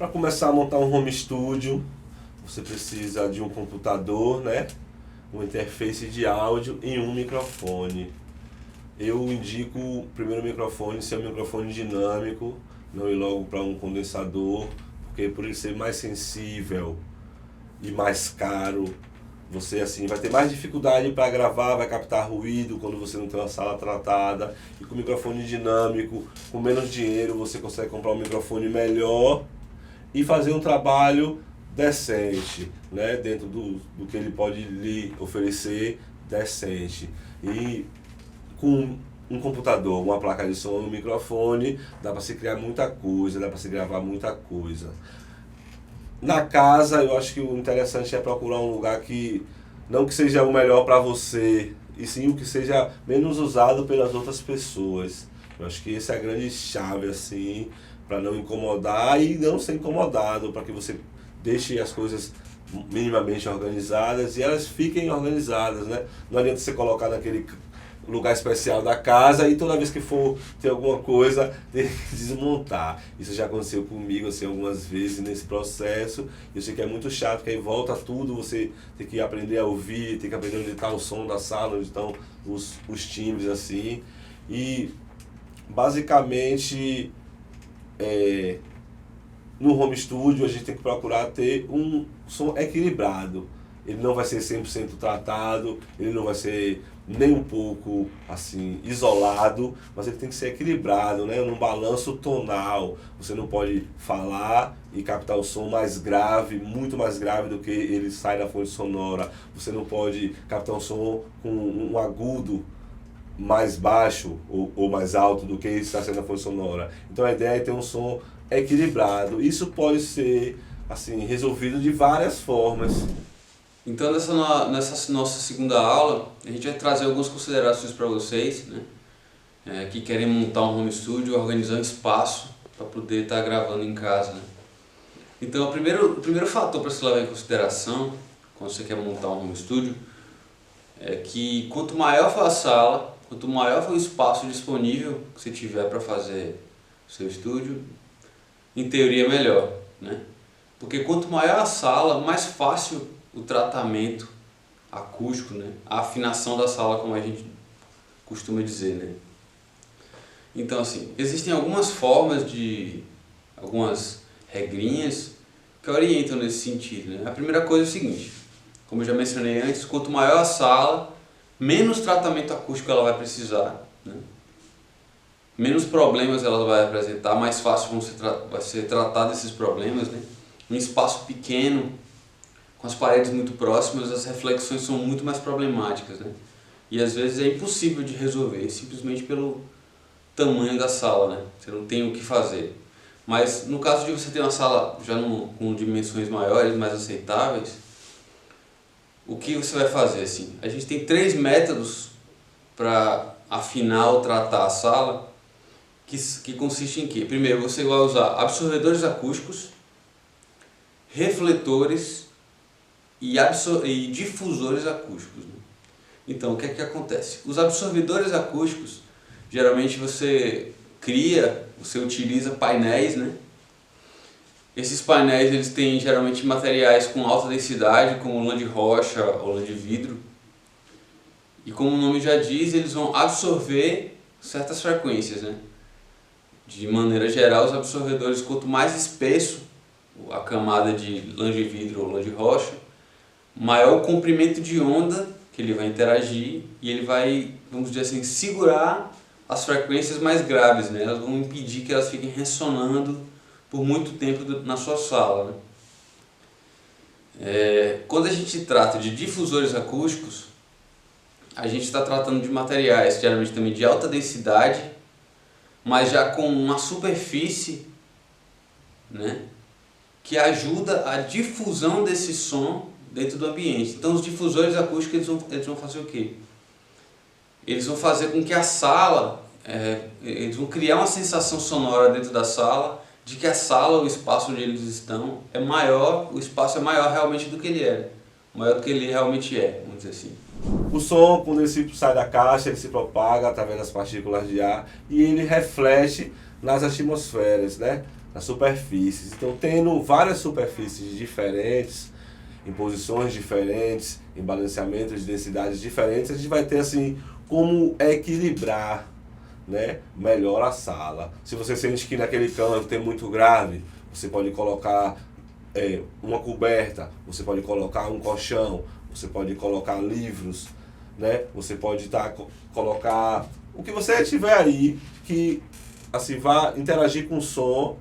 Para começar a montar um home studio, você precisa de um computador, né? Uma interface de áudio e um microfone. Eu indico o primeiro microfone ser um microfone dinâmico, não ir logo para um condensador, porque por ele ser mais sensível e mais caro, você assim vai ter mais dificuldade para gravar, vai captar ruído quando você não tem uma sala tratada. E com microfone dinâmico, com menos dinheiro, você consegue comprar um microfone melhor e fazer um trabalho decente, né? Dentro do que ele pode lhe oferecer, decente. E com um computador, uma placa de som, um microfone, dá para se criar muita coisa, dá para se gravar muita coisa. Na casa, eu acho que o interessante é procurar um lugar que não que seja o melhor para você, e sim o que seja menos usado pelas outras pessoas. Eu acho que essa é a grande chave, assim, para não incomodar e não ser incomodado, para que você deixe as coisas minimamente organizadas e elas fiquem organizadas, né? Não adianta você colocar naquele lugar especial da casa e toda vez que for ter alguma coisa, ter que desmontar. Isso já aconteceu comigo assim, algumas vezes nesse processo. Eu sei que é muito chato, porque aí volta tudo, você tem que aprender a ouvir, tem que aprender onde está o som da sala, onde estão os timbres assim. E basicamente no home studio a gente tem que procurar ter um som equilibrado. Ele não vai ser 100% tratado, ele não vai ser nem um pouco assim isolado, mas ele tem que ser equilibrado, né? Num balanço tonal. Você não pode falar e captar o som mais grave, muito mais grave do que ele sai da fonte sonora. Você não pode captar um som com um agudo mais baixo ou mais alto do que está sendo a fonte sonora. Então a ideia é ter um som equilibrado. Isso pode ser assim resolvido de várias formas. Então nessa nossa segunda aula, a gente vai trazer algumas considerações para vocês, né, que querem montar um home studio, organizar um espaço para poder estar gravando em casa. Né? Então o primeiro fator para se levar em consideração, quando você quer montar um home studio, é que quanto maior for a sala, quanto maior for o espaço disponível que você tiver para fazer o seu estúdio, em teoria melhor, né? Porque quanto maior a sala, mais fácil o tratamento acústico, né? A afinação da sala, como a gente costuma dizer, né? Então assim, existem algumas formas algumas regrinhas que orientam nesse sentido, né? A primeira coisa é o seguinte, como eu já mencionei antes, quanto maior a sala, menos tratamento acústico ela vai precisar, né? Menos problemas ela vai apresentar, mais fácil vai ser tratar desses problemas, né? Um espaço pequeno, com as paredes muito próximas, as reflexões são muito mais problemáticas, né? E às vezes é impossível de resolver, simplesmente pelo tamanho da sala, né? Você não tem o que fazer. Mas no caso de você ter uma sala já com dimensões maiores, mais aceitáveis, o que você vai fazer assim? A gente tem 3 métodos para afinar ou tratar a sala, que consiste em quê? Primeiro, você vai usar absorvedores acústicos, refletores e difusores acústicos. Né? Então, o que é que acontece? Os absorvedores acústicos, geralmente você utiliza painéis, né? Esses painéis eles têm geralmente materiais com alta densidade, como lã de rocha ou lã de vidro. E como o nome já diz, eles vão absorver certas frequências, né? De maneira geral, os absorvedores, quanto mais espesso a camada de lã de vidro ou lã de rocha, maior o comprimento de onda que ele vai interagir e ele vai, vamos dizer assim, segurar as frequências mais graves, né? Elas vão impedir que elas fiquem ressonando por muito tempo na sua sala. Né? Quando a gente trata de difusores acústicos, a gente está tratando de materiais geralmente também de alta densidade, mas já com uma superfície, né, que ajuda a difusão desse som dentro do ambiente. Então os difusores acústicos eles vão fazer o quê? Eles vão fazer com que a sala, eles vão criar uma sensação sonora dentro da sala, de que a sala, o espaço onde eles estão, é maior, o espaço é maior realmente do que ele é. Maior do que ele realmente é, vamos dizer assim. O som, quando ele sai da caixa, ele se propaga através das partículas de ar e ele reflete nas atmosferas, né? nas superfícies. Então, tendo várias superfícies diferentes, em posições diferentes, em balanceamentos de densidades diferentes, a gente vai ter assim como equilibrar, né, melhor a sala. Se você sente que naquele canto tem muito grave, você pode colocar uma coberta, você pode colocar um colchão, você pode colocar livros, né? Você pode colocar o que você tiver aí que assim vá interagir com o som.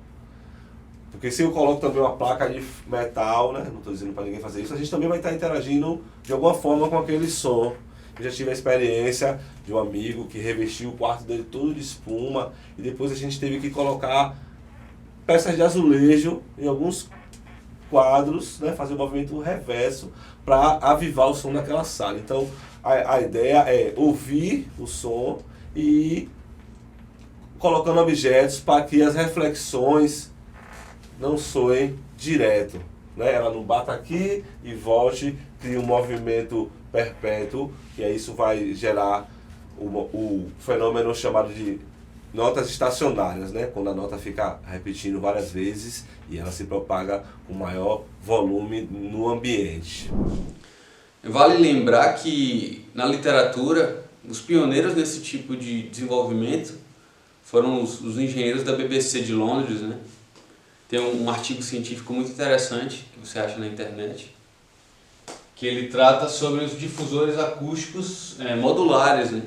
Porque se eu coloco também uma placa de metal, né? Não estou dizendo para ninguém fazer isso, a gente também vai estar interagindo de alguma forma com aquele som. Eu já tive a experiência de um amigo que revestiu o quarto dele todo de espuma e depois a gente teve que colocar peças de azulejo em alguns quadros, né? Fazer um movimento reverso para avivar o som daquela sala. Então a ideia é ouvir o som e colocando objetos para que as reflexões não soem direto, né? Ela não bata aqui e volte, cria um movimento perpétuo, e aí isso vai gerar o fenômeno chamado de notas estacionárias, né? Quando a nota fica repetindo várias vezes e ela se propaga com maior volume no ambiente. Vale lembrar que na literatura, os pioneiros nesse tipo de desenvolvimento foram os engenheiros da BBC de Londres, né? Tem um artigo científico muito interessante que você acha na internet, que ele trata sobre os difusores acústicos modulares, né?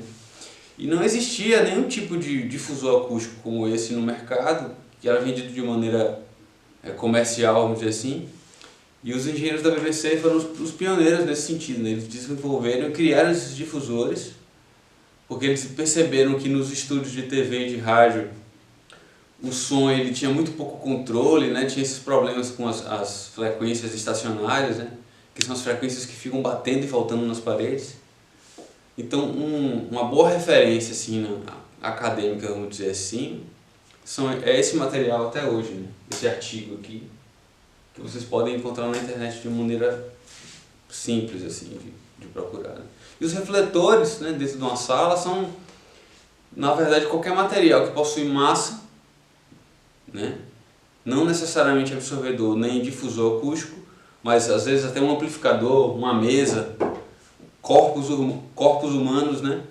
E não existia nenhum tipo de difusor acústico como esse no mercado, que era vendido de maneira comercial, vamos dizer assim. E os engenheiros da BBC foram os pioneiros nesse sentido, né? Eles desenvolveram e criaram esses difusores, porque eles perceberam que nos estúdios de TV e de rádio o som ele tinha muito pouco controle, né? Tinha esses problemas com as frequências estacionárias, né? Que são as frequências que ficam batendo e faltando nas paredes. Então, uma boa referência assim, acadêmica, vamos dizer assim, é esse material até hoje, né? Esse artigo aqui, que vocês podem encontrar na internet de maneira simples assim, de procurar. Né? E os refletores, né, dentro de uma sala são, na verdade, qualquer material que possui massa, né? Não necessariamente absorvedor nem difusor acústico, mas às vezes até um amplificador, uma mesa, corpos humanos, né?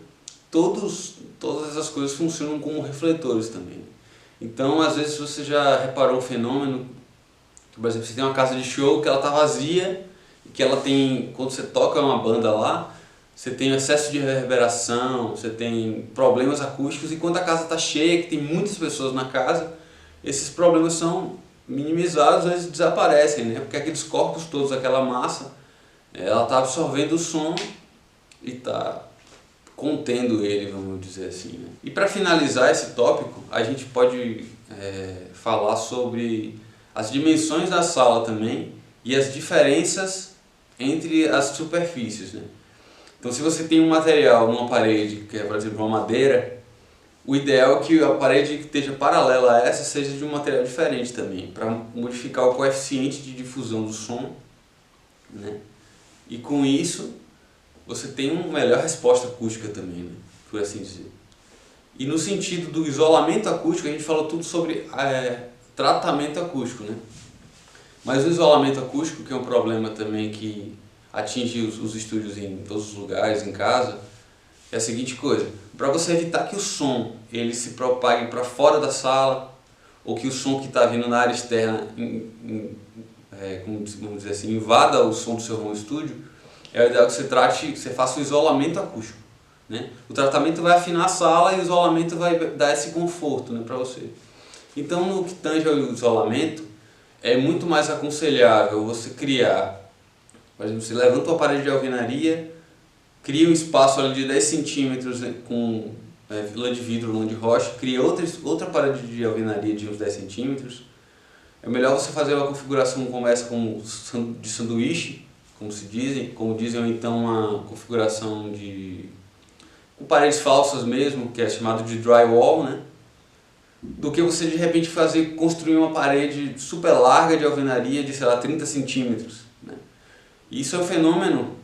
Todas essas coisas funcionam como refletores também. Então, às vezes você já reparou um fenômeno, por exemplo, você tem uma casa de show que ela está vazia, e que ela tem, quando você toca uma banda lá, você tem excesso de reverberação, você tem problemas acústicos, e quando a casa está cheia, que tem muitas pessoas na casa, esses problemas são minimizados, eles desaparecem, né? Porque aqueles corpos todos, aquela massa, ela está absorvendo o som e está contendo ele, vamos dizer assim. Né? E para finalizar esse tópico, a gente pode falar sobre as dimensões da sala também e as diferenças entre as superfícies. Né? Então, se você tem um material numa parede, que é, por exemplo, uma madeira, o ideal é que a parede que esteja paralela a essa seja de um material diferente também, para modificar o coeficiente de difusão do som, né? E com isso, você tem uma melhor resposta acústica também, né? Por assim dizer. E no sentido do isolamento acústico, a gente falou tudo sobre tratamento acústico, né? Mas o isolamento acústico, que é um problema também que atinge os estúdios em todos os lugares, em casa, é a seguinte coisa: para você evitar que o som ele se propague para fora da sala, ou que o som que está vindo na área externa, vamos dizer assim, invada o som do seu home studio, é ideal que você faça o isolamento acústico. Né? O tratamento vai afinar a sala e o isolamento vai dar esse conforto, né, para você. Então, no que tange ao isolamento, é muito mais aconselhável você criar, por exemplo, você levanta uma parede de alvenaria, cria um espaço ali de 10 centímetros com lã de vidro, lã de rocha, cria outra parede de alvenaria de uns 10 centímetros. É melhor você fazer uma configuração como essa de sanduíche, como dizem, ou então uma configuração com paredes falsas mesmo, que é chamado de drywall, né? Do que você de repente construir uma parede super larga de alvenaria de, sei lá, 30 centímetros. Né? E isso é um fenômeno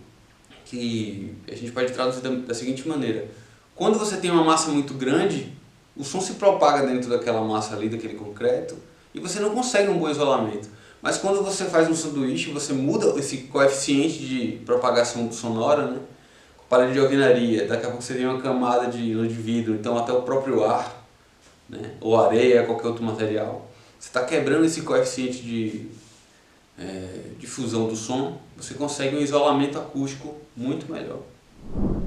que a gente pode traduzir da seguinte maneira: quando você tem uma massa muito grande, o som se propaga dentro daquela massa ali, daquele concreto, e você não consegue um bom isolamento. Mas quando você faz um sanduíche, você muda esse coeficiente de propagação sonora, né? Com parede de alvenaria, daqui a pouco você tem uma camada de vidro, então até o próprio ar, né? Ou areia, qualquer outro material. Você está quebrando esse coeficiente de difusão do som, você consegue um isolamento acústico muito melhor.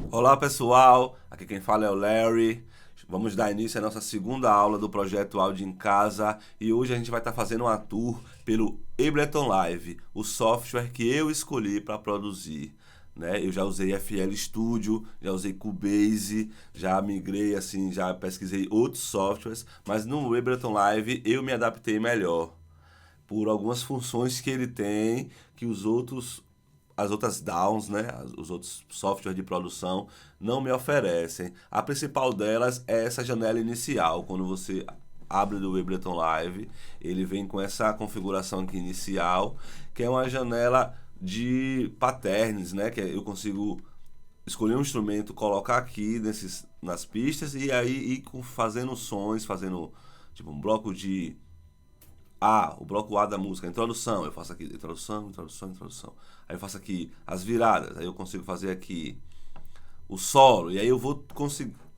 Olá pessoal, aqui quem fala é o Larry. Vamos dar início à nossa segunda aula do projeto Áudio em Casa e hoje a gente vai estar fazendo uma tour pelo Ableton Live, o software que eu escolhi para produzir. Né? Eu já usei FL Studio, já usei Cubase, já migrei assim, já pesquisei outros softwares, mas no Ableton Live eu me adaptei melhor por algumas funções que ele tem que as outras DAWs, né, os outros softwares de produção não me oferecem. A principal delas é essa janela inicial. Quando você abre do Ableton Live, ele vem com essa configuração aqui inicial, que é uma janela de patterns, né, que eu consigo escolher um instrumento, colocar aqui nas pistas e aí ir fazendo sons, fazendo tipo um bloco de o bloco A da música, a introdução, eu faço aqui introdução. Aí eu faço aqui as viradas, aí eu consigo fazer aqui o solo, e aí eu vou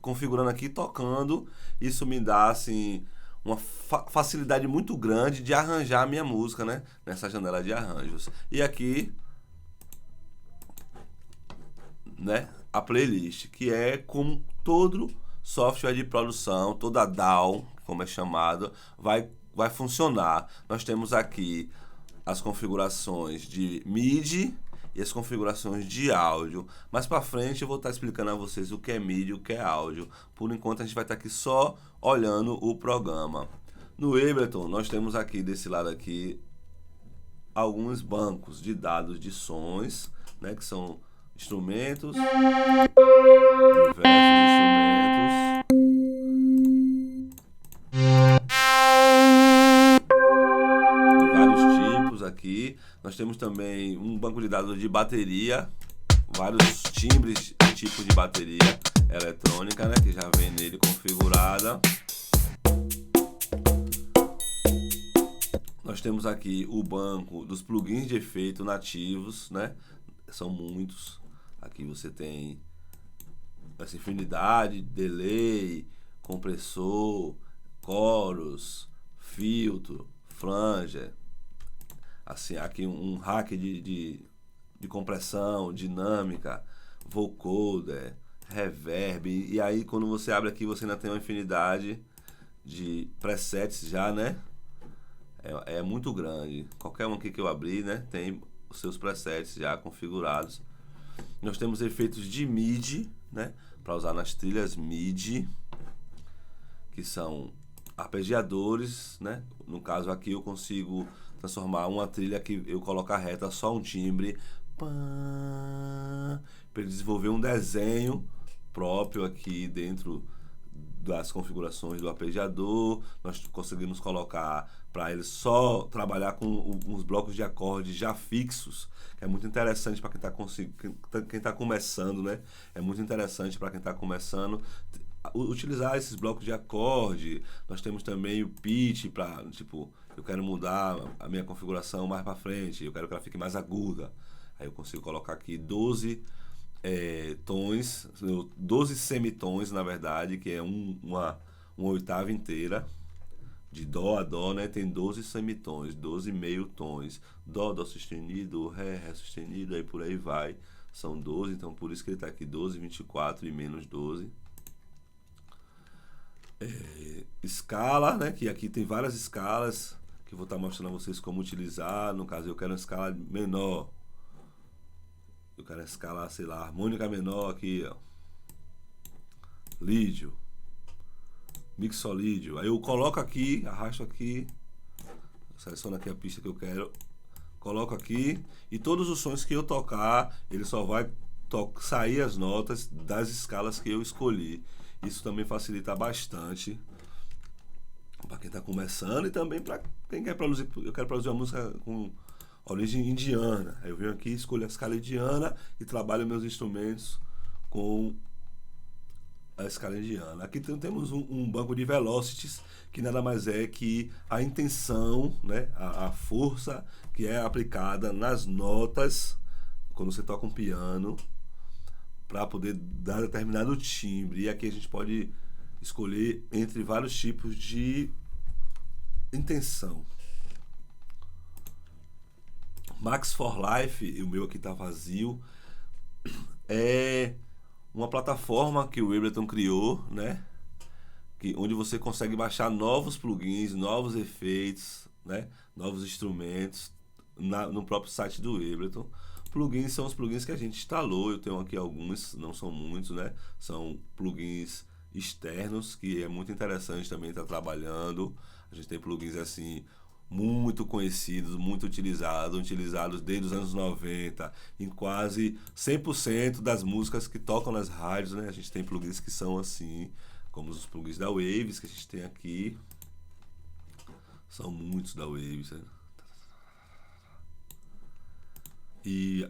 configurando aqui, tocando. Isso me dá assim uma facilidade muito grande de arranjar a minha música, né? Nessa janela de arranjos. E aqui, né, a playlist, que é como todo software de produção, toda DAW, como é chamado, vai funcionar. Nós temos aqui as configurações de MIDI e as configurações de áudio. Mais para frente eu vou estar explicando a vocês o que é MIDI e o que é áudio. Por enquanto a gente vai estar aqui só olhando o programa. No Ableton nós temos aqui desse lado aqui alguns bancos de dados de sons, né, que são instrumentos, diversos instrumentos. Aqui nós temos também um banco de dados de bateria, vários timbres e tipos de bateria eletrônica, né, que já vem nele configurada. Nós temos aqui o banco dos plugins de efeito nativos, né, são muitos. Aqui você tem essa infinidade, delay, compressor, chorus, filtro, flanger. Assim, aqui um hack de compressão, dinâmica, vocoder, reverb. E aí quando você abre aqui você ainda tem uma infinidade de presets já, né? É muito grande. Qualquer um aqui que eu abrir, né, tem os seus presets já configurados. Nós temos efeitos de MIDI, né, para usar nas trilhas MIDI, que são arpegiadores, né? No caso aqui eu consigo transformar uma trilha que eu coloco a reta, só um timbre, para ele desenvolver um desenho próprio aqui dentro das configurações do arpegiador. Nós conseguimos colocar para ele só trabalhar com uns blocos de acorde já fixos, que é muito interessante para quem está começando, né? É muito interessante para quem está começando utilizar esses blocos de acorde. Nós temos também o pitch para, tipo, eu quero mudar a minha configuração mais para frente, eu quero que ela fique mais aguda. Aí eu consigo colocar aqui 12 tons, 12 semitons, na verdade, que é uma oitava inteira. De dó a dó, né? Tem 12 semitons, 12 meio tons. Dó, dó sustenido, ré, ré sustenido, aí por aí vai. São 12, então por isso que ele está aqui 12, 24 e menos 12. Escala, né? Que aqui tem várias escalas que eu vou estar mostrando a vocês como utilizar. No caso eu quero uma escala menor, eu quero a escala, sei lá, harmônica menor aqui, ó, lídio, mixolídio. Aí eu coloco aqui, arrasto aqui, seleciono aqui a pista que eu quero, coloco aqui e todos os sons que eu tocar, ele só vai sair as notas das escalas que eu escolhi. Isso também facilita bastante para quem está começando e também para quem quer produzir. Eu quero produzir uma música com origem indiana. Aí eu venho aqui, escolho a escala indiana e trabalho meus instrumentos com a escala indiana. Aqui temos um banco de velocities, que nada mais é que a intenção, né, a força que é aplicada nas notas quando você toca um piano para poder dar determinado timbre. E aqui a gente pode escolher entre vários tipos de intenção. Max for Life, o meu aqui está vazio, é uma plataforma que o Ableton criou, né? Onde você consegue baixar novos plugins, novos efeitos, né? Novos instrumentos no próprio site do Ableton. Plugins são os plugins que a gente instalou. Eu tenho aqui alguns, não são muitos, né? São plugins externos, que é muito interessante também estar trabalhando. A gente tem plugins assim muito conhecidos, muito utilizados desde os anos 90, em quase 100% das músicas que tocam nas rádios, né? A gente tem plugins que são assim, como os plugins da Waves, que a gente tem aqui. São muitos da Waves, né? E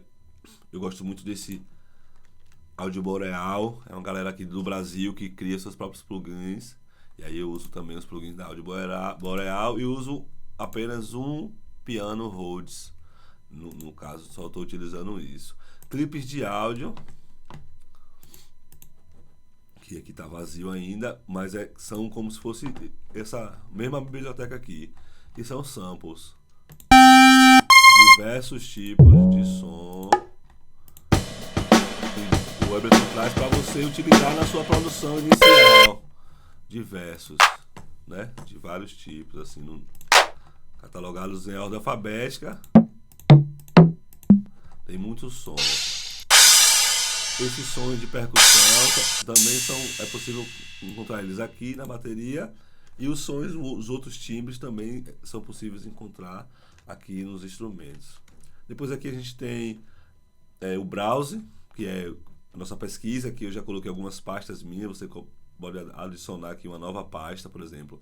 eu gosto muito desse Áudio Boreal, é uma galera aqui do Brasil que cria seus próprios plugins. E aí eu uso também os plugins da Áudio Boreal e uso apenas um piano Rhodes. No caso, só estou utilizando isso. Clipes de áudio, que aqui está vazio ainda, mas são como se fosse essa mesma biblioteca aqui, que são samples. Diversos tipos de som que o Ableton traz para você utilizar na sua produção inicial. Diversos, né? De vários tipos, assim, catalogados em ordem alfabética. Tem muitos sons. Esses sons de percussão também é possível encontrar eles aqui na bateria, e os sons, os outros timbres também são possíveis encontrar aqui nos instrumentos. Depois aqui a gente tem o browse, que é a nossa pesquisa, que eu já coloquei algumas pastas minhas. Você pode adicionar aqui uma nova pasta, por exemplo,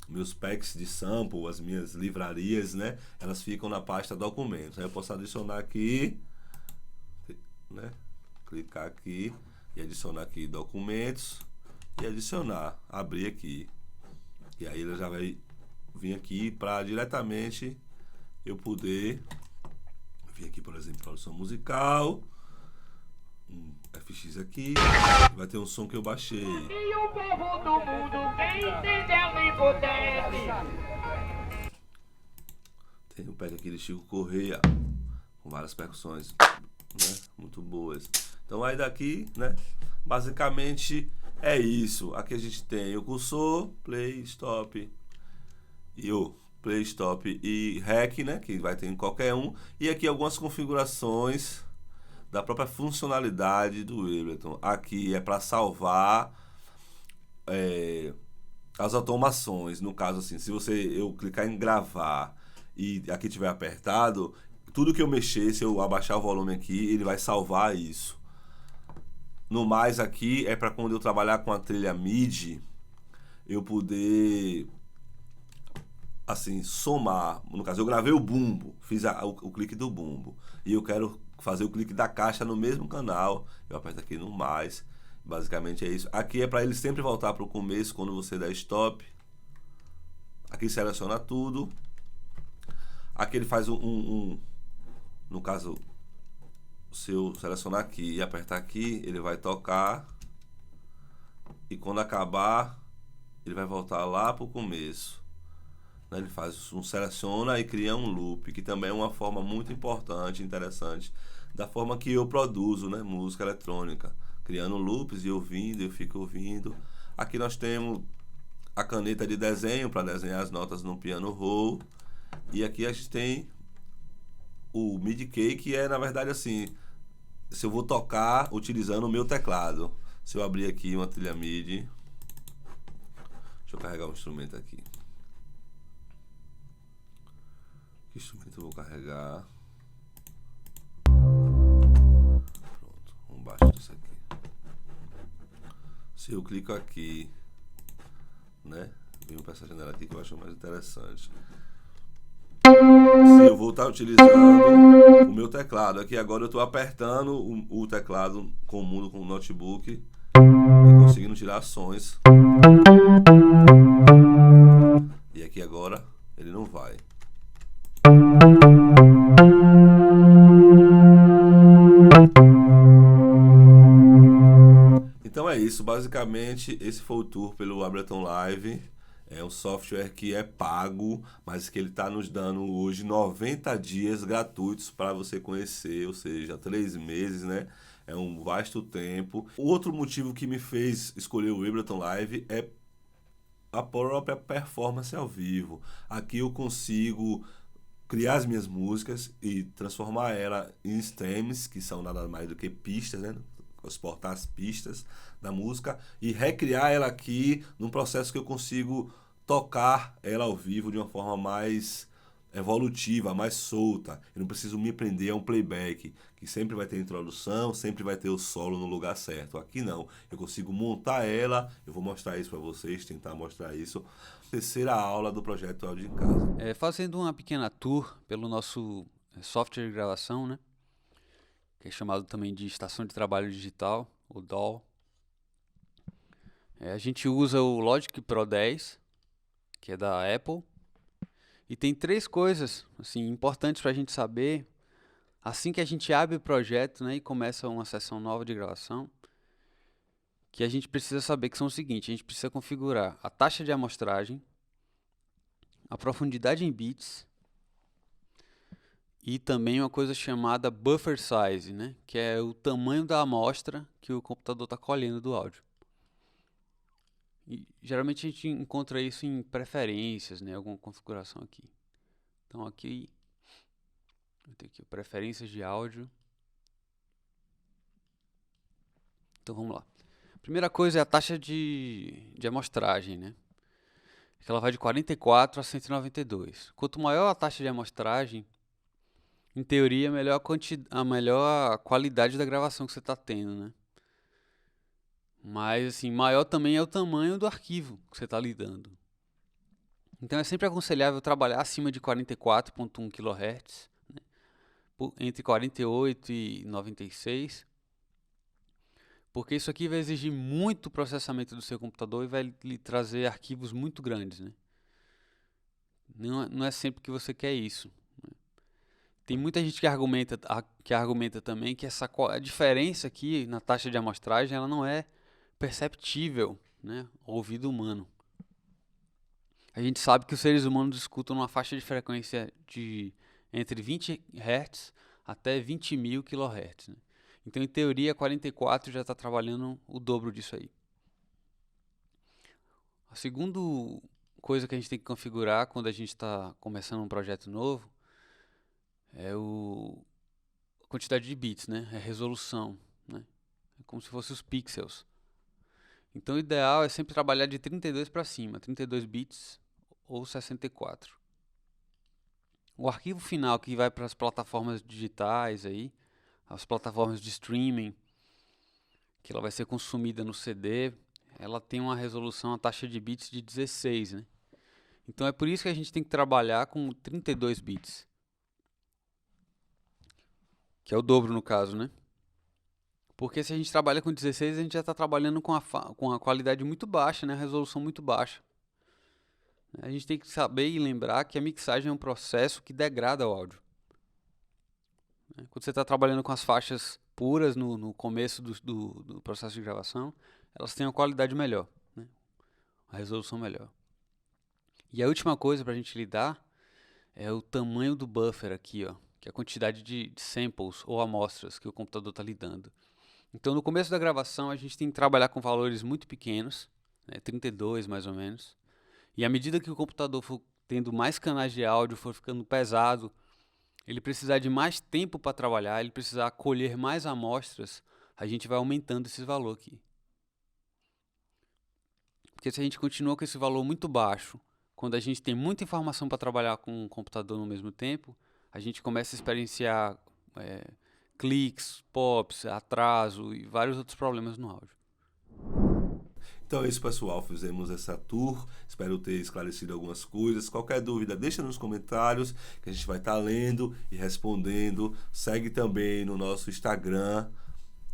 meus packs de sample, as minhas livrarias, né? Elas ficam na pasta documentos. Aí eu posso adicionar aqui, né? Clicar aqui e adicionar aqui documentos e adicionar, abrir aqui. E aí ele já vai vir aqui para diretamente eu poder vir aqui, por exemplo, produção musical, FX aqui, vai ter um som que eu baixei. E o povo do mundo, quem entendeu nem pudesse. Tem um pack aqui de Chico Correia, com várias percussões, né, muito boas. Então aí daqui, né, basicamente é isso. Aqui a gente tem o cursor, play, stop, e o play, stop e rec, né, que vai ter em qualquer um. E aqui algumas configurações da própria funcionalidade do Ableton. Aqui é para salvar as automações. No caso assim, se eu clicar em gravar e aqui tiver apertado, tudo que eu mexer, se eu abaixar o volume aqui, ele vai salvar isso. No mais aqui é para quando eu trabalhar com a trilha MIDI, eu poder assim somar. No caso, eu gravei o bumbo, fiz o clique do bumbo e eu quero fazer o clique da caixa no mesmo canal. Eu aperto aqui no mais. Basicamente é isso. Aqui é para ele sempre voltar para o começo quando você der stop. Aqui seleciona tudo. Aqui ele faz no caso, se eu selecionar aqui e apertar aqui, ele vai tocar. E quando acabar, ele vai voltar lá para o começo. Ele faz seleciona e cria um loop, que também é uma forma muito importante, interessante, da forma que eu produzo, né, música eletrônica, criando loops e eu fico ouvindo. Aqui nós temos a caneta de desenho para desenhar as notas no piano roll, e aqui a gente tem o MIDI key, que é na verdade assim, se eu vou tocar utilizando o meu teclado. Se eu abrir aqui uma trilha MIDI, deixa eu carregar um instrumento aqui. Que instrumento eu vou carregar? Pronto, vamos baixo disso aqui. Se eu clico aqui, né? Venho para essa janela aqui que eu acho mais interessante. Se eu vou estar utilizando o meu teclado aqui, agora eu estou apertando o teclado comum com o notebook e conseguindo tirar sons. E aqui agora ele não vai. Então é isso, basicamente esse foi o tour pelo Ableton Live. É um software que é pago, mas que ele está nos dando hoje 90 dias gratuitos para você conhecer, ou seja, 3 meses, né? É um vasto tempo. O outro motivo que me fez escolher o Ableton Live é a própria performance ao vivo. Aqui eu consigo criar as minhas músicas e transformar ela em stems, que são nada mais do que pistas, né? Exportar as pistas da música e recriar ela aqui num processo que eu consigo tocar ela ao vivo de uma forma mais evolutiva, mais solta. Eu não preciso me prender a um playback, que sempre vai ter introdução, sempre vai ter o solo no lugar certo. Aqui não, eu consigo montar ela, eu vou mostrar isso para vocês, tentar mostrar isso. Terceira aula do projeto Áudio em Casa. Fazendo uma pequena tour pelo nosso software de gravação, né? Que é chamado também de Estação de Trabalho Digital, o DAW. A gente usa o Logic Pro 10, que é da Apple. E tem 3 coisas assim, importantes para a gente saber assim que a gente abre o projeto, né, e começa uma sessão nova de gravação, que a gente precisa saber, que são o seguinte: a gente precisa configurar a taxa de amostragem, a profundidade em bits, e também uma coisa chamada buffer size, né? Que é o tamanho da amostra que o computador está colhendo do áudio. E, geralmente a gente encontra isso em preferências, né? Alguma configuração aqui. Então aqui, eu tenho aqui preferências de áudio. Então vamos lá. Primeira coisa é a taxa de amostragem, né? Que ela vai de 44 a 192. Quanto maior a taxa de amostragem, em teoria, a melhor qualidade da gravação que você está tendo, né? Mas, assim, maior também é o tamanho do arquivo que você está lidando. Então, é sempre aconselhável trabalhar acima de 44.1 kHz, né? Entre 48 e 96, porque isso aqui vai exigir muito processamento do seu computador e vai lhe trazer arquivos muito grandes, né? Não é sempre que você quer isso. Tem muita gente que argumenta também que a diferença aqui na taxa de amostragem ela não é perceptível, né, ao ouvido humano. A gente sabe que os seres humanos escutam numa faixa de frequência de entre 20 Hz até 20.000 kHz. Né? Então, em teoria, 44 já está trabalhando o dobro disso aí. A segunda coisa que a gente tem que configurar quando a gente está começando um projeto novo é a quantidade de bits, né? É a resolução, né? É como se fossem os pixels. Então o ideal é sempre trabalhar de 32 para cima, 32 bits ou 64. O arquivo final que vai para as plataformas digitais aí, as plataformas de streaming, que ela vai ser consumida no CD, ela tem uma resolução, a taxa de bits de 16, né? Então é por isso que a gente tem que trabalhar com 32 bits. Que é o dobro no caso, né? Porque se a gente trabalha com 16, a gente já está trabalhando com a qualidade muito baixa, né? A resolução muito baixa. A gente tem que saber e lembrar que a mixagem é um processo que degrada o áudio. Quando você está trabalhando com as faixas puras no começo do processo de gravação, elas têm uma qualidade melhor, né? A resolução melhor. E a última coisa para a gente lidar é o tamanho do buffer aqui, ó, que é a quantidade de samples ou amostras que o computador está lidando. Então, no começo da gravação, a gente tem que trabalhar com valores muito pequenos, né, 32 mais ou menos. E à medida que o computador for tendo mais canais de áudio, for ficando pesado, ele precisar de mais tempo para trabalhar, ele precisar colher mais amostras, a gente vai aumentando esse valor aqui. Porque se a gente continua com esse valor muito baixo, quando a gente tem muita informação para trabalhar com o computador no mesmo tempo, a gente começa a experienciar cliques, pops, atraso e vários outros problemas no áudio. Então é isso, pessoal. Fizemos essa tour. Espero ter esclarecido algumas coisas. Qualquer dúvida, deixa nos comentários que a gente vai estar lendo e respondendo. Segue também no nosso Instagram,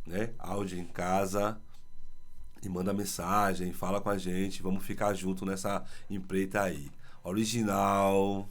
né? Áudio em Casa. E manda mensagem, fala com a gente, vamos ficar junto nessa empreita aí. Original.